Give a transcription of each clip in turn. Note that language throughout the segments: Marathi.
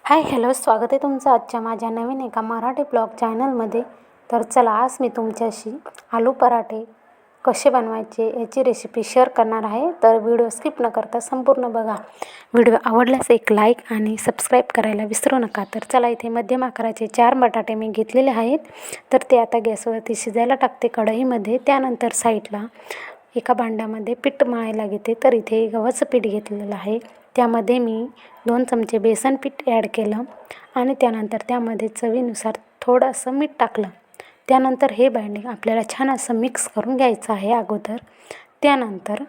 हाय हॅलो, स्वागत आहे तुमचं आजच्या माझ्या नवीन एका मराठी ब्लॉग चॅनलमध्ये. तर चला, आज मी तुमच्याशी आलू पराठे कसे बनवायचे याची रेसिपी शेअर करणार आहे. तर व्हिडिओ स्किप न करता संपूर्ण बघा. व्हिडिओ आवडल्यास एक लाईक आणि सबस्क्राईब करायला विसरू नका. तर चला, इथे मध्यम आकाराचे 4 बटाटे मी घेतलेले आहेत. तर ते आता गॅसवरती शिजायला टाकते कढईमध्ये. त्यानंतर साईडला एका भांड्यामध्ये पीठ मळायला घेते. तर इथे गव्हाचं पीठ घेतलेलं आहे. त्यामध्ये मी 2 चमचे बेसन पीठ ॲड केलं आणि त्यानंतर त्यामध्ये चवीनुसार थोडंसं मीठ टाकलं. त्यानंतर हे बाइंडिंग आपल्याला छान असं मिक्स करून घ्यायचं आहे अगोदर. त्यानंतर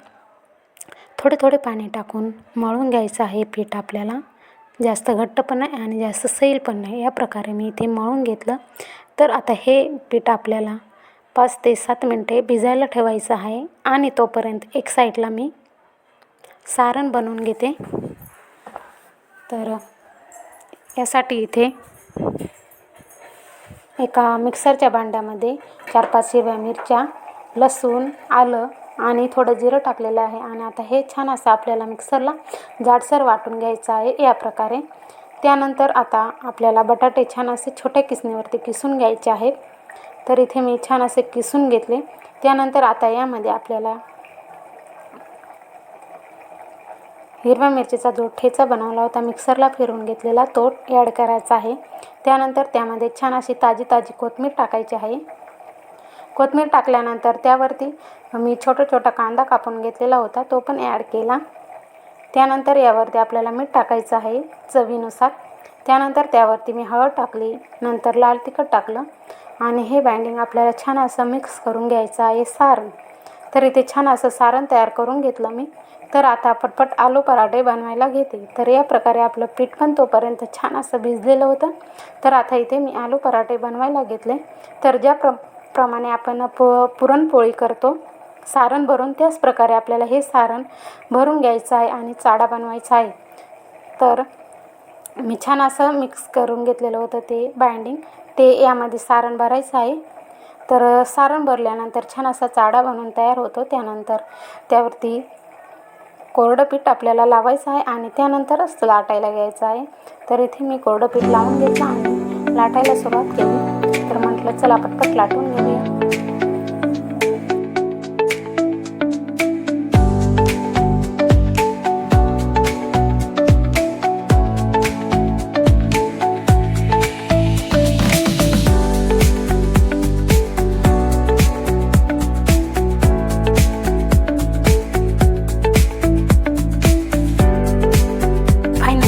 थोडे थोडे पाणी टाकून मळून घ्यायचं आहे पीठ आपल्याला. जास्त घट्ट पण नाही आणि जास्त सैल पण नाही, या प्रकारे मी इथे मळून घेतलं. तर आता हे पीठ आपल्याला 5 ते 7 मिनटे भिजायला ठेवायचं आहे आणि तोपर्यंत एक साईडला मी सारण बनवून घेते. तर यासाठी इथे एका मिक्सरच्या भांड्यामध्ये 4-5 हिरव्या मिरच्या, लसूण, आलं आणि थोडं जिरं टाकलेलं आहे. आणि आता हे छान असं आपल्याला मिक्सरला जाडसर वाटून घ्यायचं आहे या प्रकारे. त्यानंतर आता आपल्याला बटाटे छान असे छोट्या किसणीवरती किसून घ्यायचे आहेत. तर इथे मी छान असे किसून घेतले. त्यानंतर आता यामध्ये आपल्याला हिरव्या मिरचीचा जो ठेचा बनवला होता मिक्सरला फिरवून घेतलेला, तो ॲड करायचा आहे. त्यानंतर त्यामध्ये छान अशी ताजी कोथिंबीर टाकायची आहे. कोथिंबीर टाकल्यानंतर त्यावरती मी छोटा कांदा कापून घेतलेला होता, तो पण ॲड केला. त्यानंतर यावरती आपल्याला मीठ टाकायचं आहे चवीनुसार. त्यानंतर त्यावरती मी हळद टाकली, नंतर लाल तिखट टाकलं आणि हे बाइंडिंग आपल्याला छान असं मिक्स करून घ्यायचं आहे सारण. तर इथे छान असं सारण तयार करून घेतलं मी. तर आता पटपट आलू पराठे बनवायला घेते. तर या प्रकारे आपलं पीठ पण तोपर्यंत छान असं भिजलेलं होतं. तर आता इथे मी आलू पराठे बनवायला घेतले. तर ज्या प्रमाणे आपण पुरणपोळी करतो सारण भरून, त्याच प्रकारे आपल्याला हे सारण भरून घ्यायचं आहे आणि चाडा बनवायचा आहे. तर मी छान असं मिक्स करून घेतलेलं होतं ते बाइंडिंग, ते यामध्ये सारण भरायचं आहे. तर सारण भरल्यानंतर छान असा चाडा बनवून तयार होतो. त्यानंतर त्यावरती कोरडं पीठ आपल्याला लावायचं आहे आणि त्यानंतरच लाटायला घ्यायचं आहे. तर इथे मी कोरडं पीठ लावून घेतलं आणि लाटायला सुरुवात केली. तर म्हटलं चला पटपट लाटून घेऊया.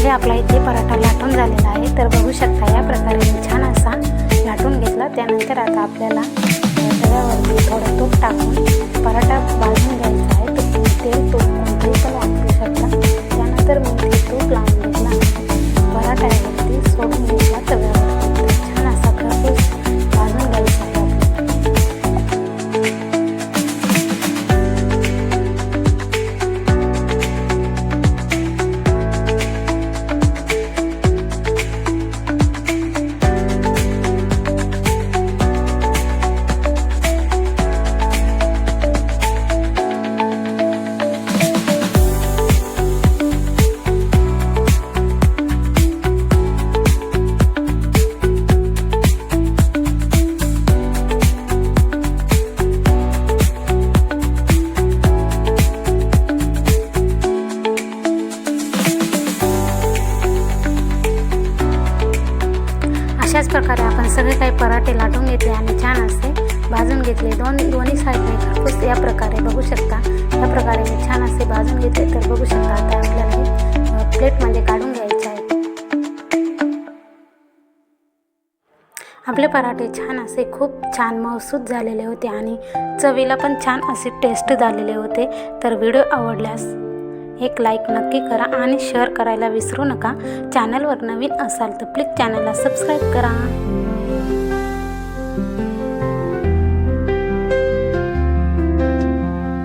आपला इथे पराठा लाटून झालेला आहे. तर बघू शकता या प्रकारे मी छान असा लाटून घेतला. त्यानंतर आता आपल्याला तव्यावरती थोडं तूप टाकून पराठा भाजून घ्यायचा आहे. तेल तूप कोणतेही पण वापरू शकता. त्यानंतर मी ते तूप लावून घेतला आणि पराठ्यावरती सोडून घेतला तव्यावरती. छान असा खरपूस भाजून घ्यायचा आहे अशाच प्रकारे आपण सगळे काही पराठे लाटून घेतले आणि छान असे भाजून घेतले. दोन्ही साईडने खरपूस या प्रकारे बघू शकता. या प्रकारे मी छान असे भाजून घेतले. तर बघू शकता आता आपल्याला हे प्लेटमध्ये काढून घ्यायचे आहे. आपले पराठे छान असे खूप छान मऊसूत झालेले होते आणि चवीला पण छान असे टेस्ट झालेले होते. तर व्हिडिओ आवडल्यास एक लाईक नक्की करा आणि शेअर करायला विसरू नका. चॅनलवर नवीन असाल तर प्लीज चॅनलला सबस्क्राईब करा.